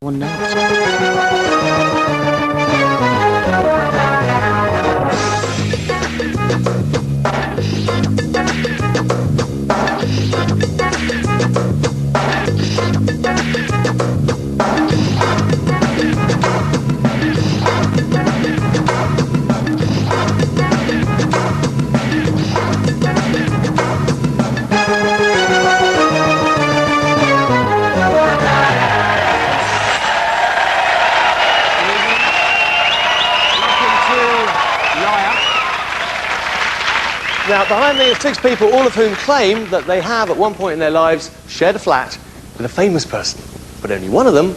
one now. Now, behind me are 6 people, all of whom claim that they have, at one point in their lives, shared a flat with a famous person. But only one of them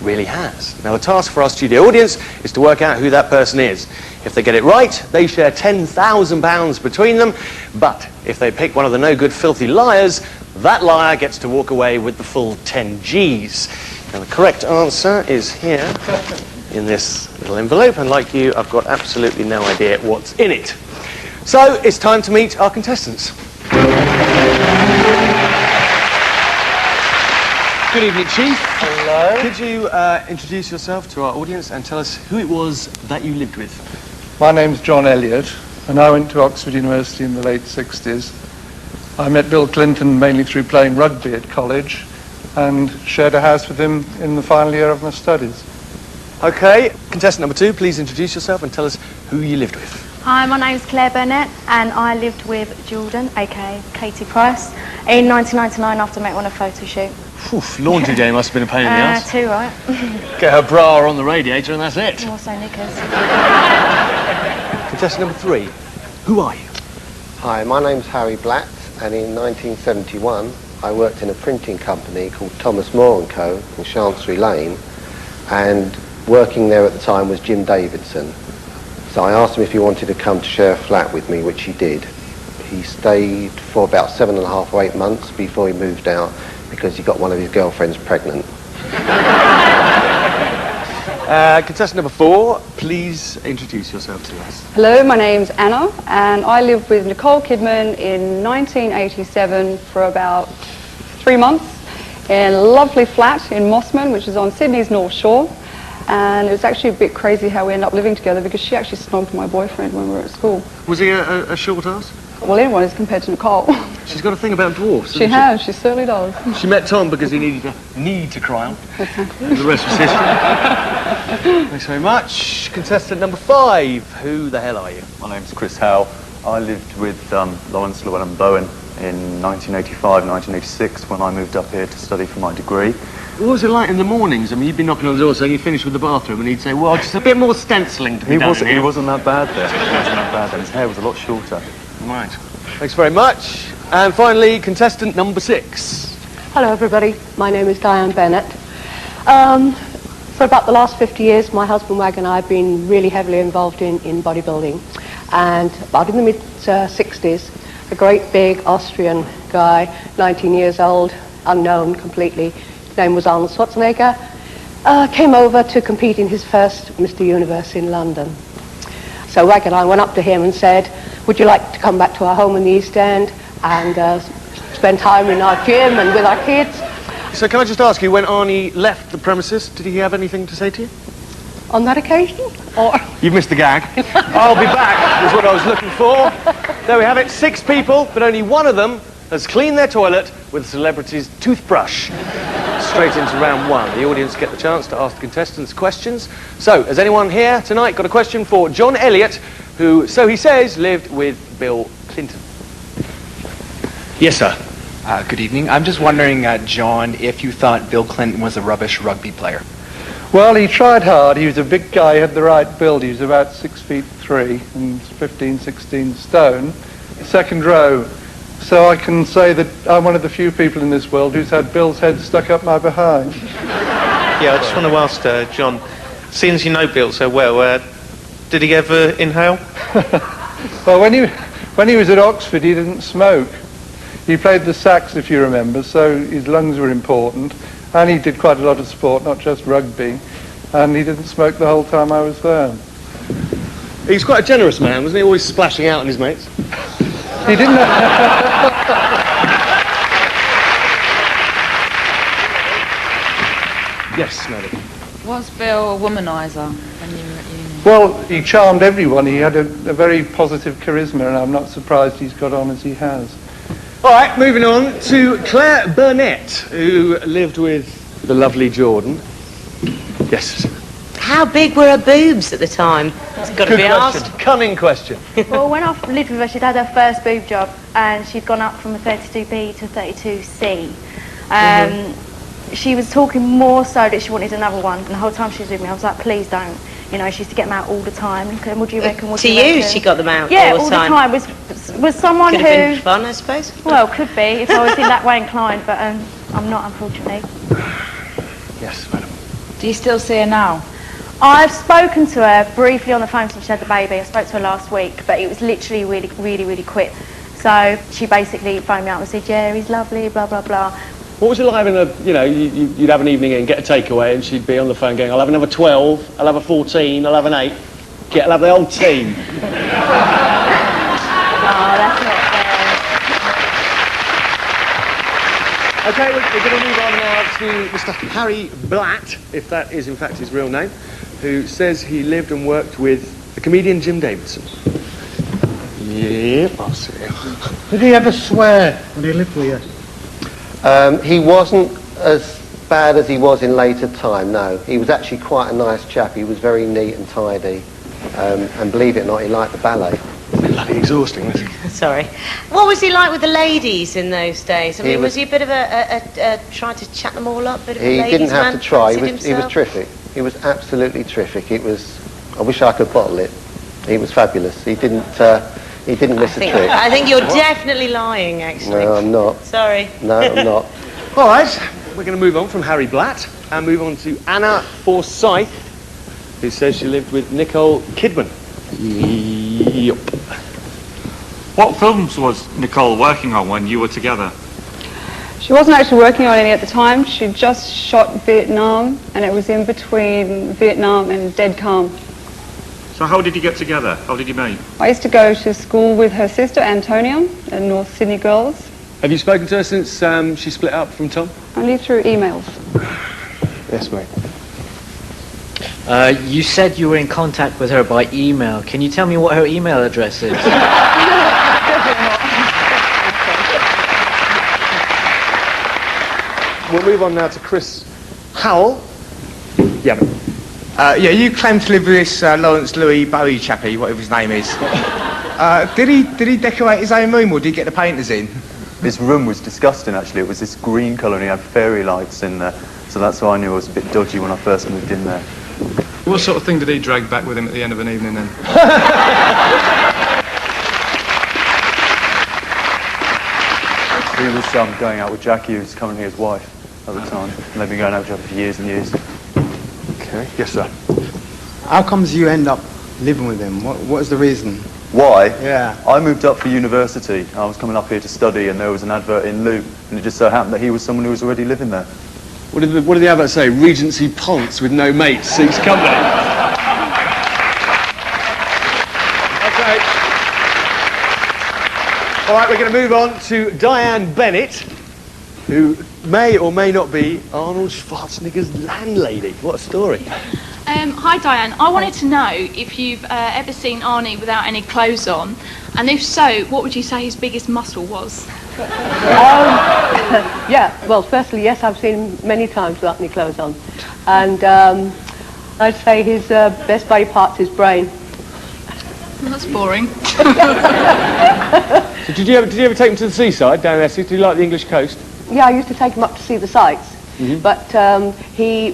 really has. Now, the task for our studio audience is to work out who that person is. If they get it right, they share £10,000 between them. But if they pick one of the no-good, filthy liars, that liar gets to walk away with the full 10 Gs. Now, the correct answer is here in this little envelope. And like you, I've got absolutely no idea what's in it. So, it's time to meet our contestants. Good evening, Chief. Hello. Could you introduce yourself to our audience and tell us who it was that you lived with? My name's John Elliott, and I went to Oxford University in the late 60s. I met Bill Clinton mainly through playing rugby at college and shared a house with him in the final year of my studies. OK, contestant number 2, please introduce yourself and tell us who you lived with. Hi, my name's Claire Burnett and I lived with Jordan, aka Katie Price, in 1999 after I met her on a photo shoot. Oof, laundry day must have been a pain in the ass. 2, right? Get her bra on the radiator and that's it. Also knickers. Contestant number 3, who are you? Hi, my name's Harry Blatt, and in 1971 I worked in a printing company called Thomas More & Co. in Chancery Lane, and working there at the time was Jim Davidson. So I asked him if he wanted to come to share a flat with me, which he did. He stayed for about 7.5 or 8 months before he moved out because he got one of his girlfriends pregnant. Contestant number 4, please introduce yourself to us. Hello, my name's Anna, and I lived with Nicole Kidman in 1987 for about 3 months in a lovely flat in Mossman, which is on Sydney's North Shore. And it was actually a bit crazy how we ended up living together because she actually snogged my boyfriend when we were at school. Was he a short ass? Well, anyone is compared to Nicole. She's got a thing about dwarfs. She has, she certainly does. She met Tom because he needed to cry on. Exactly. The rest was history. Thanks very much. Contestant number 5, who the hell are you? My name's Chris Howe. I lived with Lawrence Llewellyn Bowen in 1985, 1986 when I moved up here to study for my degree. What was it like in the mornings? I mean, you'd be knocking on the door saying you finished with the bathroom and he'd say, well, just a bit more stenciling to be done in here. He wasn't that bad there. He wasn't that bad then. His hair was a lot shorter. Right. Thanks very much. And finally, contestant number 6. Hello everybody, my name is Diane Bennett. For about the last 50 years, my husband Wag and I have been really heavily involved in bodybuilding. And about in the mid-60s, a great big Austrian guy, 19 years old, unknown completely, his name was Arnold Schwarzenegger, came over to compete in his first Mr. Universe in London. So Wag and I went up to him and said, would you like to come back to our home in the East End and spend time in our gym and with our kids? So can I just ask you, when Arnie left the premises, did he have anything to say to you? On that occasion? Or You've missed the gag. I'll be back, is what I was looking for. There we have it, 6 people, but only one of them has cleaned their toilet with a celebrity's toothbrush. Straight into round 1. The audience get the chance to ask the contestants questions. So, has anyone here tonight got a question for John Elliott, who, so he says, lived with Bill Clinton? Yes, sir. Good evening. I'm just wondering, John, if you thought Bill Clinton was a rubbish rugby player. Well, he tried hard. He was a big guy, he had the right build. He was about 6'3" and 15, 16 stone. Second row. So I can say that I'm one of the few people in this world who's had Bill's head stuck up my behind. Yeah, I just want to ask John, seeing as you know Bill so well, did he ever inhale? Well, when he was at Oxford, he didn't smoke. He played the sax, if you remember, so his lungs were important. And he did quite a lot of sport, not just rugby. And he didn't smoke the whole time I was there. He's quite a generous man, wasn't he? Always splashing out on his mates. He didn't Yes, madam. Was Bill a womaniser when you were at uni? Well, he charmed everyone. He had a very positive charisma, and I'm not surprised he's got on as he has. All right, moving on to Claire Burnett, who lived with the lovely Jordan. Yes. How big were her boobs at the time? It's got to Good be question. asked. Cunning question. Well, when I lived with her, she'd had her first boob job, and she'd gone up from a 32B to a 32C. She was talking more so that she wanted another one, and the whole time she was with me, I was like, please don't. You know, she used to get them out all the time. And what do you reckon? What To do you you, reckon? she got them out Yeah, all the time. Was someone Could who... have been fun, I suppose. Well, could be, if I was in that way inclined, but I'm not, unfortunately. Yes, madam. Do you still see her now? I've spoken to her briefly on the phone since she had the baby. I spoke to her last week, but it was literally really quick. So she basically phoned me up and said, yeah, he's lovely, blah, blah, blah. What was it like having you'd have an evening and get a takeaway and she'd be on the phone going, I'll have another 12, I'll have a 14, I'll have an 8. I'll have the whole team. Oh, that's not fair. Okay, we're going to move on now to Mr. Harry Blatt, if that is in fact his real name, who says he lived and worked with the comedian Jim Davidson. Yep, I'll see. Did he ever swear when he lived with you? He wasn't as bad as he was in later time, no. He was actually quite a nice chap. He was very neat and tidy. And believe it or not, he liked the ballet. Bloody exhausting, wasn't it? Sorry. What was he like with the ladies in those days? I mean, was he a bit of a trying to chat them all up? Bit of a He ladies' didn't have man, to try. fancied He was himself? terrific. He was absolutely terrific. I wish I could bottle it. He was fabulous. He didn't miss a trick. I think you're definitely lying, actually. No, I'm not. Sorry. No, I'm not. All right, we're going to move on from Harry Blatt and move on to Anna Forsyth, who says she lived with Nicole Kidman. Yep. What films was Nicole working on when you were together? She wasn't actually working on any at the time. She just shot Vietnam, and it was in between Vietnam and Dead Calm. So how did you get together? How did you meet? I used to go to school with her sister, Antonia, at North Sydney Girls. Have you spoken to her since she split up from Tom? Only through emails. Yes, mate. You said you were in contact with her by email. Can you tell me what her email address is? We'll move on now to Chris Howell. Yeah. Yeah, you claim to live with this Lawrence Louis Bowie chappie, whatever his name is. Did he decorate his own room, or did he get the painters in? His room was disgusting, actually. It was this green colour and he had fairy lights in there. So that's why I knew it was a bit dodgy when I first moved in there. What sort of thing did he drag back with him at the end of an evening then? He was going out with Jackie, who's currently his wife at the time. And they've been going out with each other for years and years. Okay, yes, sir. How comes you end up living with him? What is the reason? Why? Yeah. I moved up for university. I was coming up here to study and there was an advert in Loop and it just so happened that he was someone who was already living there. What did the advert say? Regency Ponce with no mates seeks company. Okay. All right, we're going to move on to Diane Bennett, who may or may not be Arnold Schwarzenegger's landlady. What a story. Hi Diane, I wanted to know if you've ever seen Arnie without any clothes on, and if so, what would you say his biggest muscle was? Yeah, well, firstly, yes, I've seen him many times without any clothes on. And I'd say his best body part's his brain. Well, that's boring. So did you ever take him to the seaside down in Essex? Did you like the English coast? Yeah, I used to take him up to see the sights. Mm-hmm. But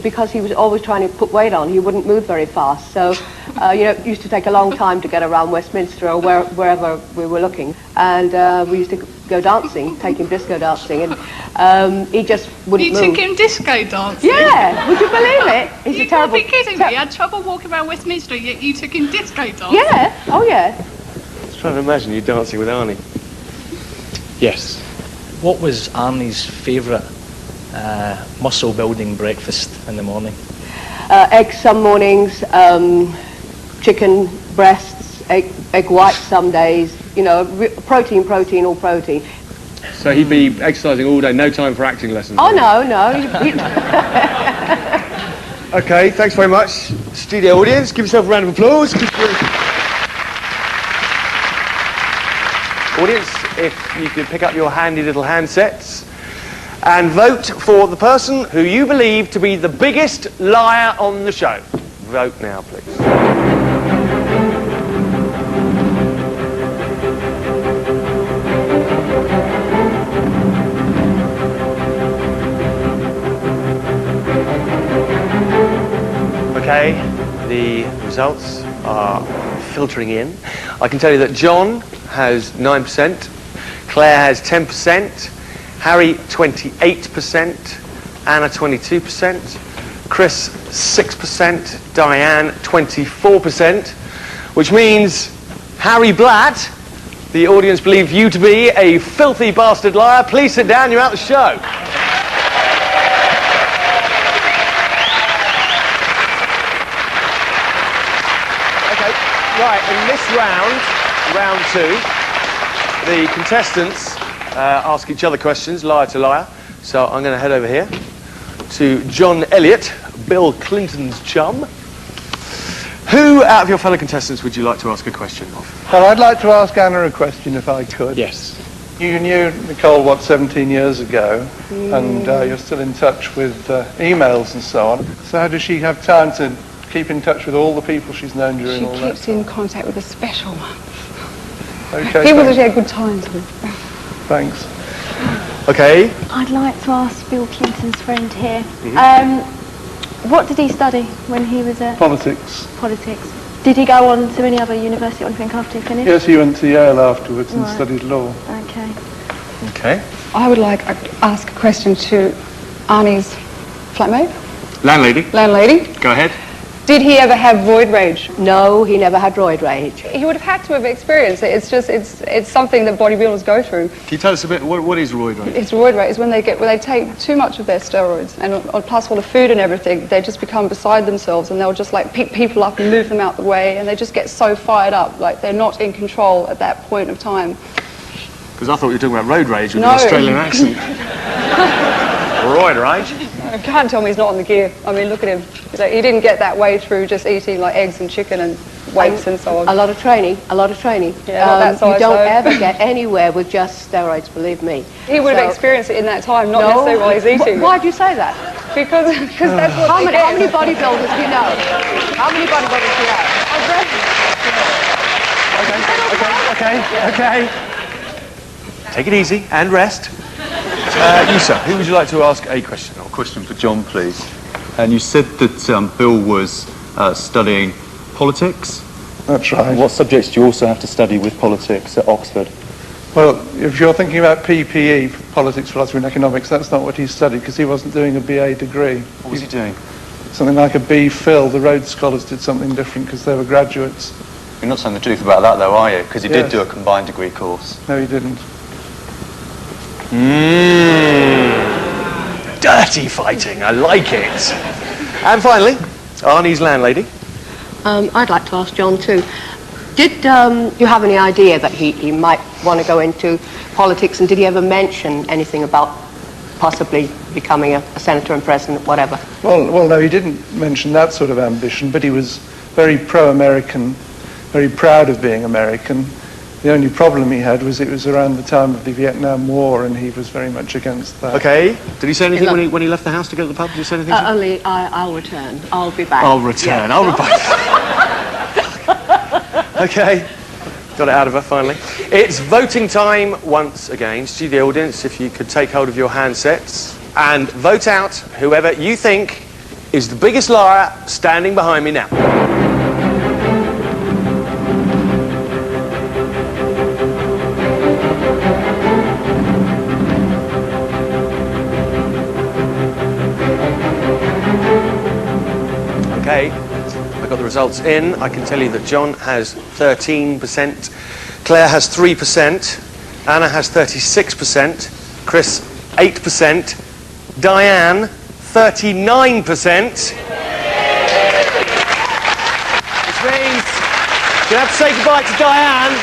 because he was always trying to put weight on, he wouldn't move very fast. So, it used to take a long time to get around Westminster or wherever we were looking. And we used to go dancing, take him disco dancing, and he just wouldn't move. You took him disco dancing? Yeah, would you believe it? He's You a terrible... can't be kidding me. You had trouble walking around Westminster, yet you took him disco dancing? Yeah, oh yeah. I was trying to imagine you dancing with Arnie. Yes. What was Arnie's favourite muscle building breakfast in the morning? Eggs some mornings, chicken breasts, egg whites some days, protein, all protein. So he'd be exercising all day, no time for acting lessons? Oh, no. Okay, thanks very much. Studio audience, give yourself a round of applause. Audience, if you could pick up your handy little handsets and vote for the person who you believe to be the biggest liar on the show. Vote now, please. Okay, the results are filtering in. I can tell you that John has 9%, Claire has 10%, Harry 28%, Anna 22%, Chris 6%, Diane 24%, which means Harry Blatt, the audience believe you to be a filthy bastard liar. Please sit down, you're out the show. Right, in this round two, the contestants ask each other questions, liar to liar. So I'm going to head over here to John Elliott, Bill Clinton's chum. Who out of your fellow contestants would you like to ask a question of? Well, I'd like to ask Anna a question if I could. Yes. You knew Nicole, 17 years ago, and you're still in touch with emails and so on. So how does she have time to keep in touch with all the people she's known during all that? She keeps in contact with a special one. Okay. People that she had good times with. Thanks. Okay. I'd like to ask Bill Clinton's friend here. What did he study when he was at... Politics. Politics. Did he go on to any other university or anything after he finished? Yes, he went to Yale afterwards and Right. studied law. Okay. Okay. I would like to ask a question to Arnie's flatmate, Landlady, landlady. go ahead. Did he ever have roid rage? No, he never had roid rage. He would have had to have experienced it. It's something that bodybuilders go through. Can you tell us a bit, what is roid rage? It's roid rage is when they take too much of their steroids and plus all the food and everything, they just become beside themselves and they'll just like pick people up and move them out the way and they just get so fired up, like they're not in control at that point of time. Because I thought you were talking about road rage with No. an Australian accent. Roid rage? You can't tell me he's not on the gear. I mean, look at him. He didn't get that way through just eating like eggs and chicken and weights and so on. A lot of training. Yeah, not that you size, don't though. ever get anywhere with just steroids, believe me. He would have experienced it in that time, not necessarily while he's eating. Why do you say that? Because that's what How they many get. bodybuilders do you know? How many bodybuilders do you know? Okay. Take it easy and rest. You, sir, who would you like to ask a question of? Question for John, please. And you said that Bill was studying politics. That's right. What subjects do you also have to study with politics at Oxford? Well, if you're thinking about PPE, politics, philosophy and economics, that's not what he studied because he wasn't doing a BA degree. What was he doing? Something like a B.Phil. The Rhodes Scholars did something different because they were graduates. You're not saying the truth about that, though, are you? Because he Yes. did do a combined degree course. No, he didn't. Dirty fighting, I like it. And finally, Arnie's landlady. I'd like to ask John too. Did you have any idea that he might want to go into politics, and did he ever mention anything about possibly becoming a senator and president, whatever? Well, no, he didn't mention that sort of ambition, but he was very pro-American, very proud of being American. The only problem he had was it was around the time of the Vietnam War, and he was very much against that. Okay. Did he say anything when he left the house to go to the pub? Did he say anything? Only I'll return. I'll be back. I'll return. Yeah. I'll be back. Okay. Got it out of her, finally. It's voting time once again. Studio audience, if you could take hold of your handsets and vote out whoever you think is the biggest liar standing behind me now. Okay, I got the results in. I can tell you that John has 13%, Claire has 3%, Anna has 36%, Chris 8%, Diane 39%. Which means you have to say goodbye to Diane.